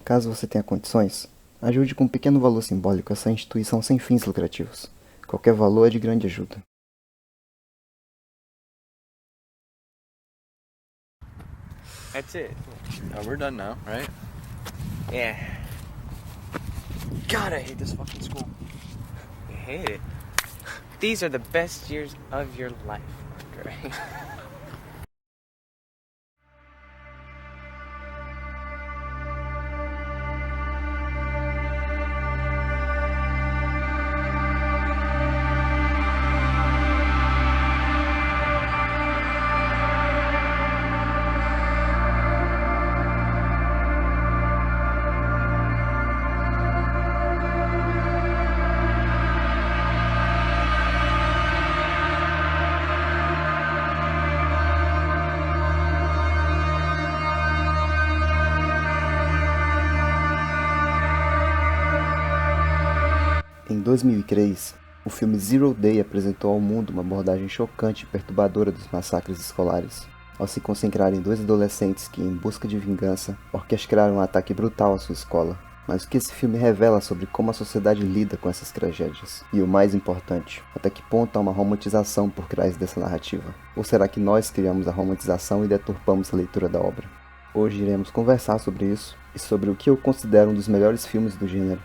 Caso você tenha condições, ajude com um pequeno valor simbólico essa instituição sem fins lucrativos. Qualquer valor é de grande ajuda. That's it. We're done now, right? Yeah, God, I hate this fucking school. you hate it. These are the best years of your life, Andre. Em 2003, o filme Zero Day apresentou ao mundo uma abordagem chocante e perturbadora dos massacres escolares, ao se concentrar em dois adolescentes que, em busca de vingança, orquestraram um ataque brutal à sua escola. Mas o que esse filme revela sobre como a sociedade lida com essas tragédias? E o mais importante, até que ponto há uma romantização por trás dessa narrativa? Ou será que nós criamos a romantização e deturpamos a leitura da obra? Hoje iremos conversar sobre isso e sobre o que eu considero um dos melhores filmes do gênero.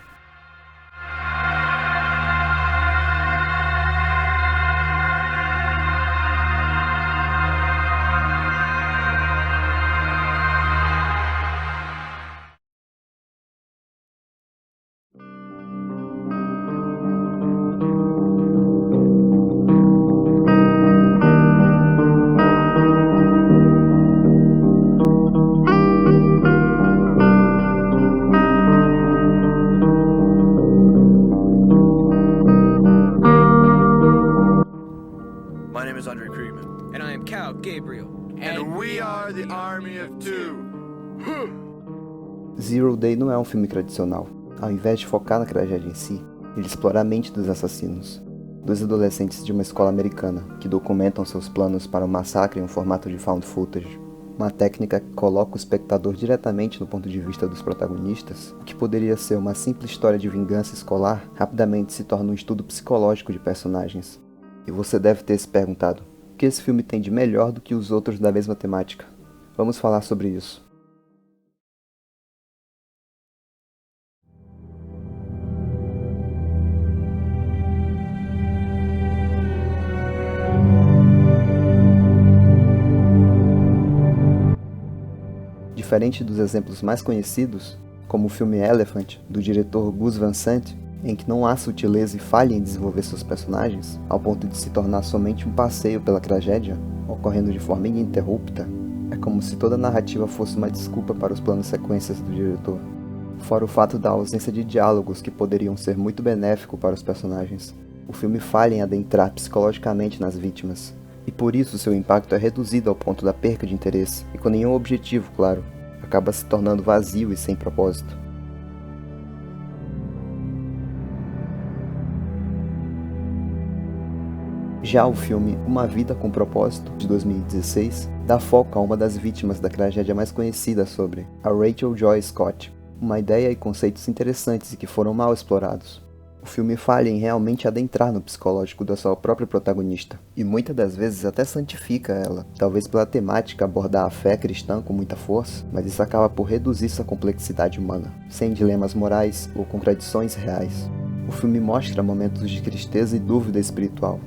My name is Andre Kriegman. And I am Cal Gabriel. And we are the Army of Two. Zero Day não é um filme tradicional. Ao invés de focar na tragédia em si, ele explora a mente dos assassinos. Dois adolescentes de uma escola americana que documentam seus planos para um massacre em um formato de found footage. Uma técnica que coloca o espectador diretamente no ponto de vista dos protagonistas. O que poderia ser uma simples história de vingança escolar, rapidamente se torna um estudo psicológico de personagens. E você deve ter se perguntado, o que esse filme tem de melhor do que os outros da mesma temática? Vamos falar sobre isso. Diferente dos exemplos mais conhecidos, como o filme Elephant, do diretor Gus Van Sant, em que não há sutileza e falha em desenvolver seus personagens, ao ponto de se tornar somente um passeio pela tragédia, ocorrendo de forma ininterrupta, é como se toda a narrativa fosse uma desculpa para os planos sequências do diretor. Fora o fato da ausência de diálogos que poderiam ser muito benéfico para os personagens, o filme falha em adentrar psicologicamente nas vítimas, e por isso seu impacto é reduzido ao ponto da perca de interesse, e com nenhum objetivo, claro, acaba se tornando vazio e sem propósito. Já o filme Uma Vida com Propósito, de 2016, dá foco a uma das vítimas da tragédia mais conhecida sobre, a Rachel Joy Scott, uma ideia e conceitos interessantes e que foram mal explorados. O filme falha em realmente adentrar no psicológico da sua própria protagonista, e muitas das vezes até santifica ela, talvez pela temática abordar a fé cristã com muita força, mas isso acaba por reduzir sua complexidade humana, sem dilemas morais ou contradições reais. O filme mostra momentos de tristeza e dúvida espiritual,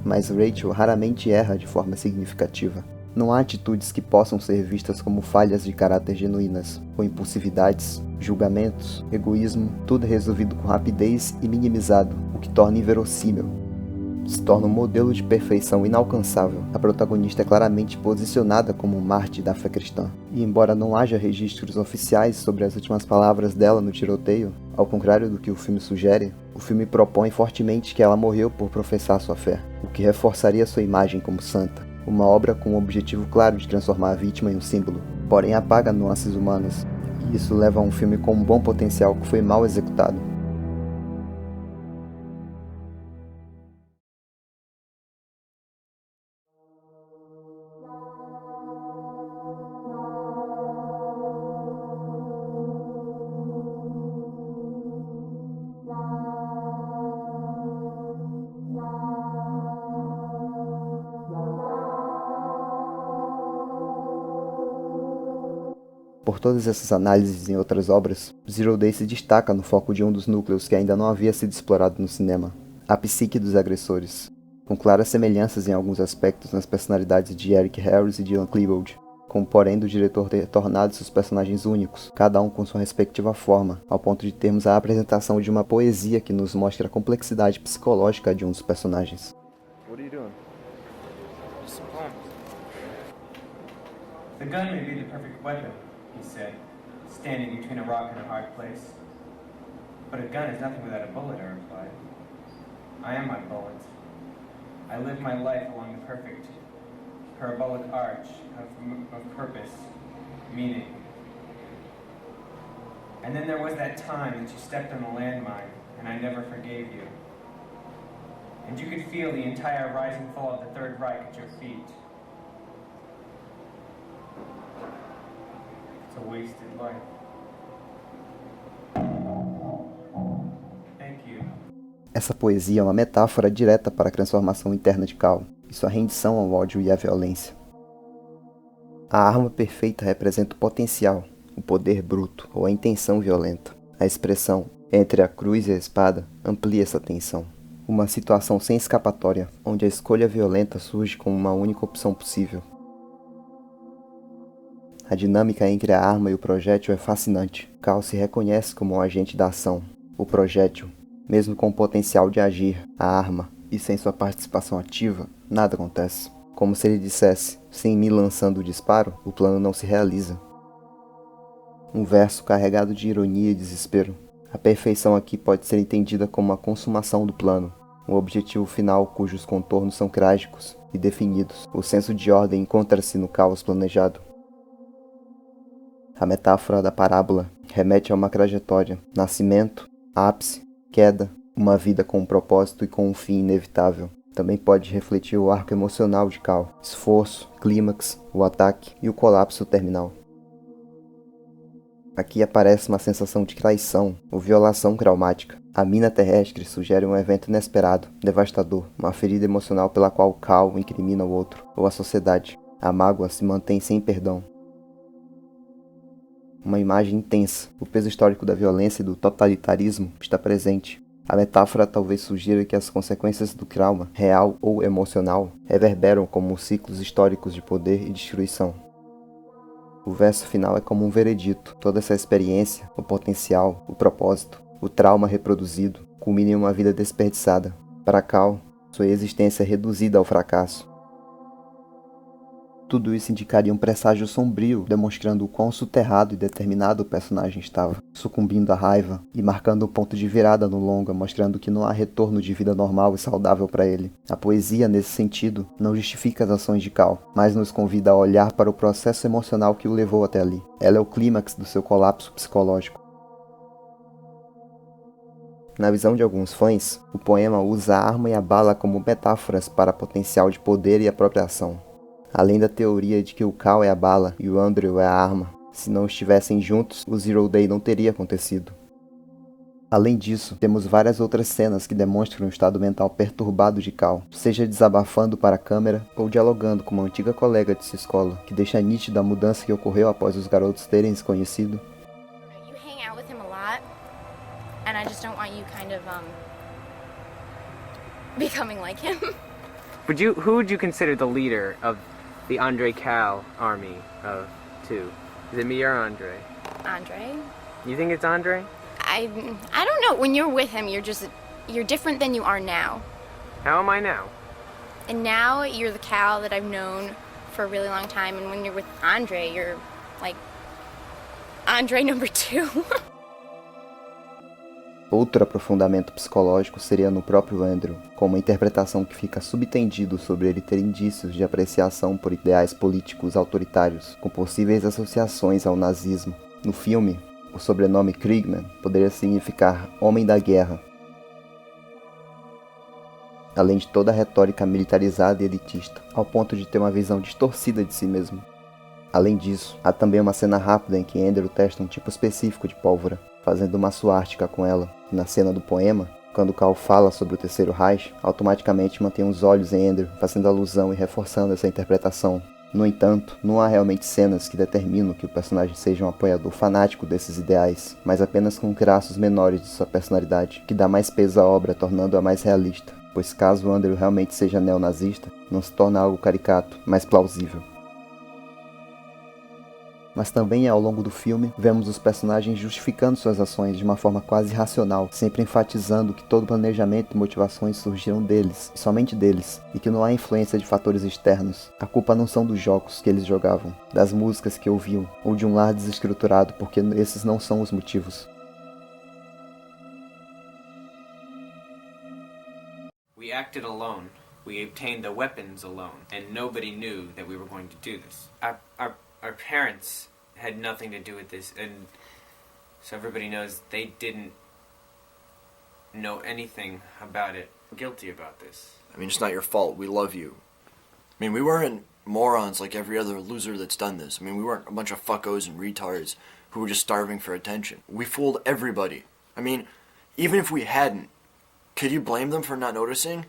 mas Rachel raramente erra de forma significativa. Não há atitudes que possam ser vistas como falhas de caráter genuínas, ou impulsividades, julgamentos, egoísmo, tudo é resolvido com rapidez e minimizado, o que torna inverossímil. Se torna um modelo de perfeição inalcançável. A protagonista é claramente posicionada como um mártir da fé cristã. E embora não haja registros oficiais sobre as últimas palavras dela no tiroteio, ao contrário do que o filme sugere, o filme propõe fortemente que ela morreu por professar sua fé, o que reforçaria sua imagem como santa. Uma obra com o objetivo claro de transformar a vítima em um símbolo, porém apaga nuances humanas, e isso leva a um filme com um bom potencial que foi mal executado. Por todas essas análises em outras obras, Zero Day se destaca no foco de um dos núcleos que ainda não havia sido explorado no cinema, a psique dos agressores, com claras semelhanças em alguns aspectos nas personalidades de Eric Harris e Dylan Klebold, com porém do diretor ter tornado seus personagens únicos, cada um com sua respectiva forma, ao ponto de termos a apresentação de uma poesia que nos mostra a complexidade psicológica de um dos personagens. What are you doing? Just some poems. The gun may be the perfect weapon, he said, standing between a rock and a hard place. But a gun is nothing without a bullet, I replied. I am my bullet. I live my life along the perfect, parabolic arch of purpose, meaning. And then there was that time that you stepped on a landmine, and I never forgave you. And you could feel the entire rise and fall of the Third Reich at your feet. It's a wasted life. Thank you. Essa poesia é uma metáfora direta para a transformação interna de Cal e sua rendição ao ódio e à violência. A arma perfeita representa o potencial, o poder bruto ou a intenção violenta. A expressão entre a cruz e a espada amplia essa tensão. Uma situação sem escapatória, onde a escolha violenta surge como uma única opção possível. A dinâmica entre a arma e o projétil é fascinante. Cal se reconhece como um agente da ação. O projétil, mesmo com o potencial de agir, a arma, e sem sua participação ativa, nada acontece. Como se ele dissesse, sem me lançando o disparo, o plano não se realiza. Um verso carregado de ironia e desespero. A perfeição aqui pode ser entendida como a consumação do plano, um objetivo final cujos contornos são trágicos e definidos. O senso de ordem encontra-se no caos planejado. A metáfora da parábola remete a uma trajetória, nascimento, ápice, queda, uma vida com um propósito e com um fim inevitável. Também pode refletir o arco emocional de Cal, esforço, clímax, o ataque e o colapso terminal. Aqui aparece uma sensação de traição ou violação traumática. A mina terrestre sugere um evento inesperado, devastador, uma ferida emocional pela qual Cal incrimina o outro, ou a sociedade. A mágoa se mantém sem perdão. Uma imagem intensa. O peso histórico da violência e do totalitarismo está presente. A metáfora talvez sugira que as consequências do trauma, real ou emocional, reverberam como ciclos históricos de poder e destruição. O verso final é como um veredito. Toda essa experiência, o potencial, o propósito, o trauma reproduzido, culmina em uma vida desperdiçada. Para Cal, sua existência é reduzida ao fracasso. Tudo isso indicaria um presságio sombrio, demonstrando o quão soterrado e determinado o personagem estava, sucumbindo à raiva e marcando um ponto de virada no longa, mostrando que não há retorno de vida normal e saudável para ele. A poesia, nesse sentido, não justifica as ações de Cal, mas nos convida a olhar para o processo emocional que o levou até ali. Ela é o clímax do seu colapso psicológico. Na visão de alguns fãs, o poema usa a arma e a bala como metáforas para potencial de poder e apropriação. Além da teoria de que o Cal é a bala e o Andrew é a arma, se não estivessem juntos, o Zero Day não teria acontecido. Além disso, temos várias outras cenas que demonstram o estado mental perturbado de Cal, seja desabafando para a câmera ou dialogando com uma antiga colega de sua escola, que deixa nítida a mudança que ocorreu após os garotos terem se conhecido. You hang out with him a lot, and I just don't want you kind of, becoming like him. Who would you consider the leader of the Andre Cal army of 2? Is it me or Andre? Andre? You think it's Andre? I don't know. When you're with him, you're different than you are now. How am I now? And now you're the Cal that I've known for a really long time. And when you're with Andre, you're like Andre number 2. Outro aprofundamento psicológico seria no próprio Andrew, com uma interpretação que fica subtendido sobre ele ter indícios de apreciação por ideais políticos autoritários, com possíveis associações ao nazismo. No filme, o sobrenome Kriegman poderia significar Homem da Guerra, além de toda a retórica militarizada e elitista, ao ponto de ter uma visão distorcida de si mesmo. Além disso, há também uma cena rápida em que Andrew testa um tipo específico de pólvora, fazendo uma suástica com ela. Na cena do poema, quando Cal fala sobre o Terceiro Reich, automaticamente mantém os olhos em Andrew, fazendo alusão e reforçando essa interpretação. No entanto, não há realmente cenas que determinam que o personagem seja um apoiador fanático desses ideais, mas apenas com traços menores de sua personalidade, que dá mais peso à obra, tornando-a mais realista, pois caso Andrew realmente seja neonazista, não se torna algo caricato, mas plausível. Mas também ao longo do filme, vemos os personagens justificando suas ações de uma forma quase racional, sempre enfatizando que todo planejamento e motivações surgiram deles, e somente deles, e que não há influência de fatores externos. A culpa não são dos jogos que eles jogavam, das músicas que ouviam, ou de um lar desestruturado, porque esses não são os motivos. We acted alone. We obtained the weapons alone, and nobody knew that we were going to do this. Our parents had nothing to do with this, and so everybody knows they didn't know anything about it. I'm guilty about this. I mean, it's not your fault. We love you. I mean, we weren't morons like every other loser that's done this. I mean, we weren't a bunch of fuckos and retards who were just starving for attention. We fooled everybody. I mean, even if we hadn't, could you blame them for not noticing?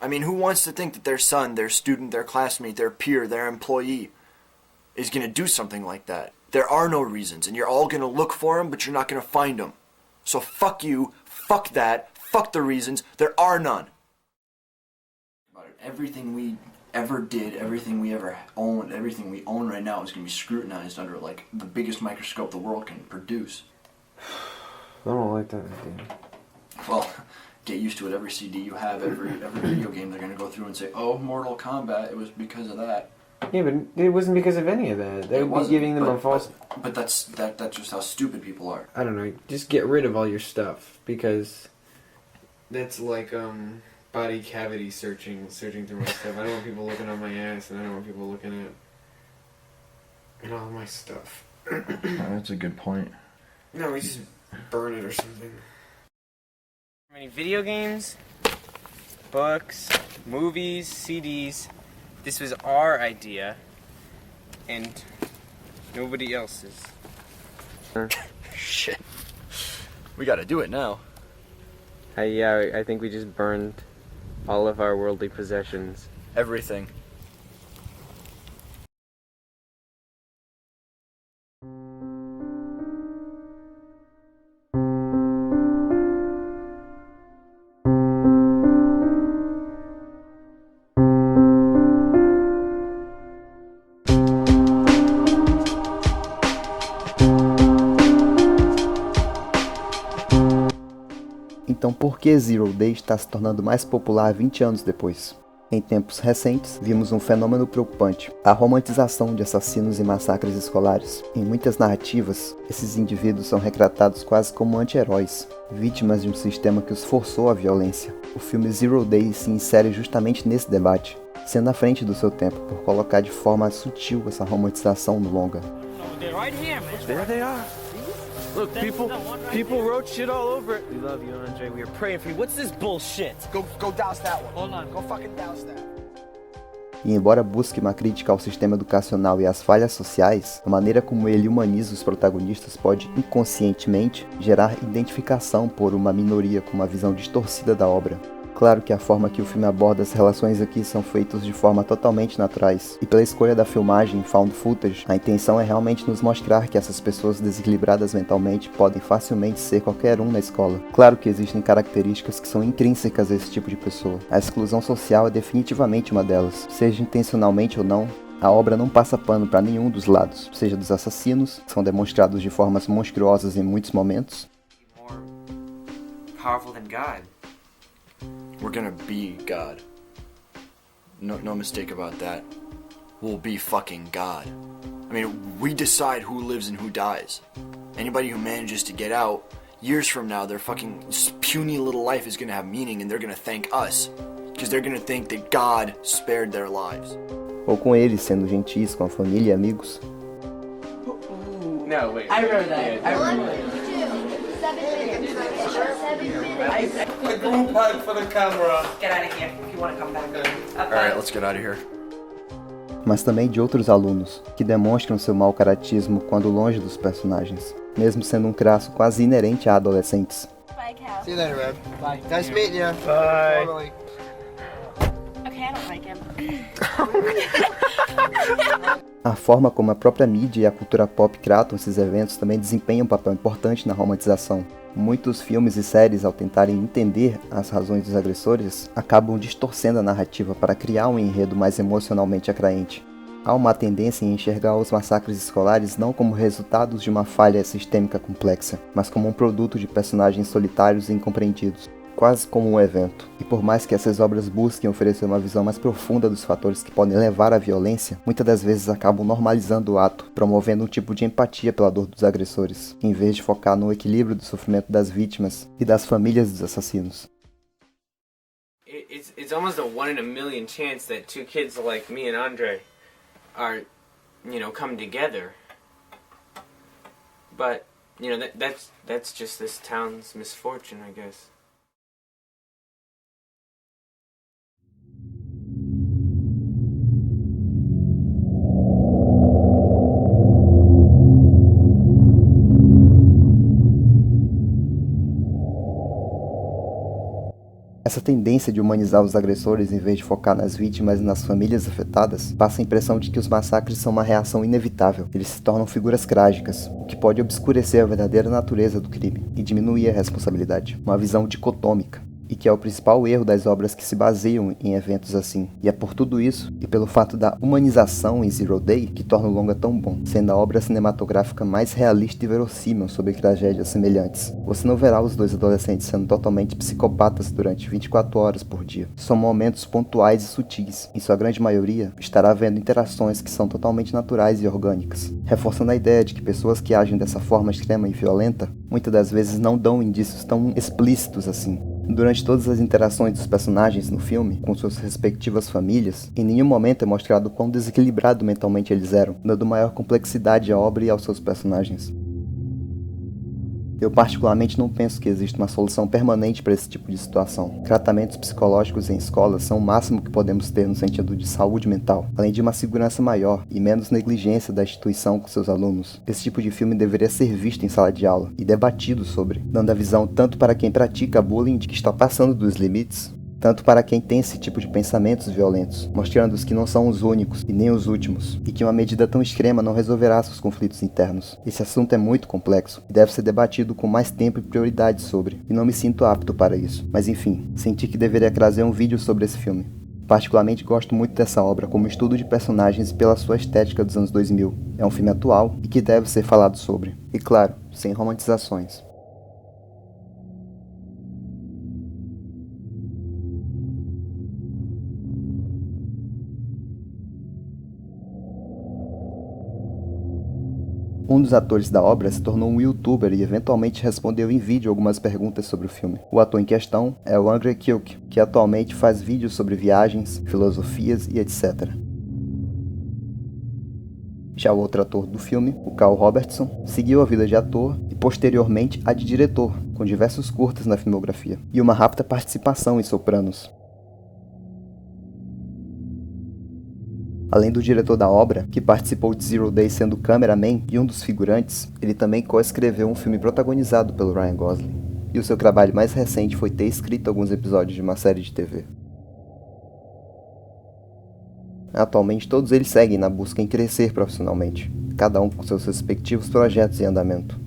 I mean, who wants to think that their son, their student, their classmate, their peer, their employee is going to do something like that? There are no reasons, and you're all going to look for them, but you're not going to find them. So fuck you, fuck that, fuck the reasons, there are none. Everything we ever did, everything we ever owned, everything we own right now is going to be scrutinized under like the biggest microscope the world can produce. I don't like that idea. Well, get used to it. Every CD you have, every video game, they're going to go through and say, oh, Mortal Kombat, it was because of that. Yeah, but it wasn't because of any of that. They would be giving them a false... But that's just how stupid people are. I don't know, just get rid of all your stuff, because that's like, body cavity searching through my stuff. I don't want people looking on my ass, and I don't want people looking at all my stuff. That's a good point. No, we just burn it or something. Many video games, books, movies, CDs. This was our idea, and nobody else's. Shit. We gotta do it now. Yeah, I think we just burned all of our worldly possessions. Everything. Então por que Zero Day está se tornando mais popular 20 anos depois? Em tempos recentes, vimos um fenômeno preocupante, a romantização de assassinos e massacres escolares. Em muitas narrativas, esses indivíduos são retratados quase como anti-heróis, vítimas de um sistema que os forçou à violência. O filme Zero Day se insere justamente nesse debate, sendo à frente do seu tempo por colocar de forma sutil essa romantização no longa. There they are. Look, people wrote shit all over it. We love you, Andre. We are praying for you. What's this bullshit? Go douse that one. Hold on. Go fucking douse that. E embora busque uma crítica ao sistema educacional e às falhas sociais, a maneira como ele humaniza os protagonistas pode, inconscientemente, gerar identificação por uma minoria com uma visão distorcida da obra. Claro que a forma que o filme aborda as relações aqui são feitas de forma totalmente naturais, e pela escolha da filmagem found footage, a intenção é realmente nos mostrar que essas pessoas desequilibradas mentalmente podem facilmente ser qualquer um na escola. Claro que existem características que são intrínsecas a esse tipo de pessoa. A exclusão social é definitivamente uma delas, seja intencionalmente ou não. A obra não passa pano para nenhum dos lados, seja dos assassinos, que são demonstrados de formas monstruosas em muitos momentos, More powerful than God. We're gonna be God. No mistake about that. We'll be fucking God. I mean, we decide who lives and who dies. Anybody who manages to get out, years from now, their fucking puny little life is gonna have meaning and they're gonna thank us. Because they're gonna think that God spared their lives. ou com eles sendo gentis com a família e amigos. No, wait. I wrote that. I wrote that. The group hug for the camera. Get out of here if you want to come back. Alright, let's get out of here. Mas também de outros alunos, que demonstram seu mau caratismo quando longe dos personagens, mesmo sendo um traço quase inerente a adolescentes. Bye, Cal. See you later, Rev. Bye. Nice meeting you. Bye. Totally. Okay, I don't like him. A forma como a própria mídia e a cultura pop tratam esses eventos também desempenha um papel importante na romantização. Muitos filmes e séries, ao tentarem entender as razões dos agressores, acabam distorcendo a narrativa para criar um enredo mais emocionalmente atraente. Há uma tendência em enxergar os massacres escolares não como resultados de uma falha sistêmica complexa, mas como um produto de personagens solitários e incompreendidos, quase como um evento. E por mais que essas obras busquem oferecer uma visão mais profunda dos fatores que podem levar à violência, muitas das vezes acabam normalizando o ato, promovendo um tipo de empatia pela dor dos agressores, em vez de focar no equilíbrio do sofrimento das vítimas e das famílias dos assassinos. It's almost a 1 in a million chance that two kids like me and Andre are, come together. But, that's just this town's misfortune, I guess. Essa tendência de humanizar os agressores em vez de focar nas vítimas e nas famílias afetadas passa a impressão de que os massacres são uma reação inevitável. Eles se tornam figuras trágicas, o que pode obscurecer a verdadeira natureza do crime e diminuir a responsabilidade. Uma visão dicotômica, e que é o principal erro das obras que se baseiam em eventos assim. E é por tudo isso, e pelo fato da humanização em Zero Day, que torna o longa tão bom, sendo a obra cinematográfica mais realista e verossímil sobre tragédias semelhantes. Você não verá os dois adolescentes sendo totalmente psicopatas durante 24 horas por dia. São momentos pontuais e sutis. Em sua grande maioria, estará havendo interações que são totalmente naturais e orgânicas, reforçando a ideia de que pessoas que agem dessa forma extrema e violenta, muitas das vezes não dão indícios tão explícitos assim. Durante todas as interações dos personagens no filme, com suas respectivas famílias, em nenhum momento é mostrado quão desequilibrado mentalmente eles eram, dando maior complexidade à obra e aos seus personagens. Eu particularmente não penso que existe uma solução permanente para esse tipo de situação. Tratamentos psicológicos em escolas são o máximo que podemos ter no sentido de saúde mental, além de uma segurança maior e menos negligência da instituição com seus alunos. Esse tipo de filme deveria ser visto em sala de aula e debatido sobre, dando a visão tanto para quem pratica bullying de que está passando dos limites, tanto para quem tem esse tipo de pensamentos violentos, mostrando-os que não são os únicos e nem os últimos, e que uma medida tão extrema não resolverá seus conflitos internos. Esse assunto é muito complexo e deve ser debatido com mais tempo e prioridade sobre, e não me sinto apto para isso. Mas enfim, senti que deveria trazer um vídeo sobre esse filme. Particularmente gosto muito dessa obra como estudo de personagens e pela sua estética dos anos 2000. É um filme atual e que deve ser falado sobre. E claro, sem romantizações. Um dos atores da obra se tornou um youtuber e eventualmente respondeu em vídeo algumas perguntas sobre o filme. O ator em questão é o Andre Kilk, que atualmente faz vídeos sobre viagens, filosofias e etc. Já o outro ator do filme, o Carl Robertson, seguiu a vida de ator e posteriormente a de diretor, com diversos curtas na filmografia, e uma rápida participação em Sopranos. Além do diretor da obra, que participou de Zero Day sendo cameraman e um dos figurantes, ele também co-escreveu um filme protagonizado pelo Ryan Gosling. E o seu trabalho mais recente foi ter escrito alguns episódios de uma série de TV. Atualmente todos eles seguem na busca em crescer profissionalmente, cada um com seus respectivos projetos em andamento.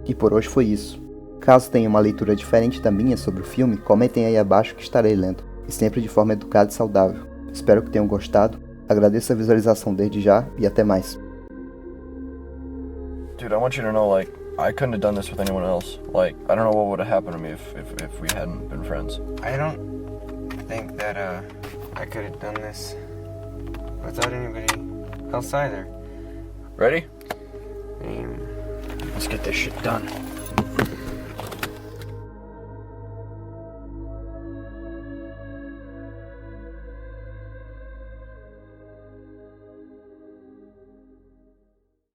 E por hoje foi isso. Caso tenha uma leitura diferente da minha sobre o filme, comentem aí abaixo que estarei lendo, e sempre de forma educada e saudável. Espero que tenham gostado, agradeço a visualização desde já e até mais. Dude, I want you to know, like, I couldn't have done this with anyone else. Like, I don't know what would have happened to me if we hadn't been friends. I don't think that I could have done this without anybody else either. Ready? I mean, Let's get this shit done.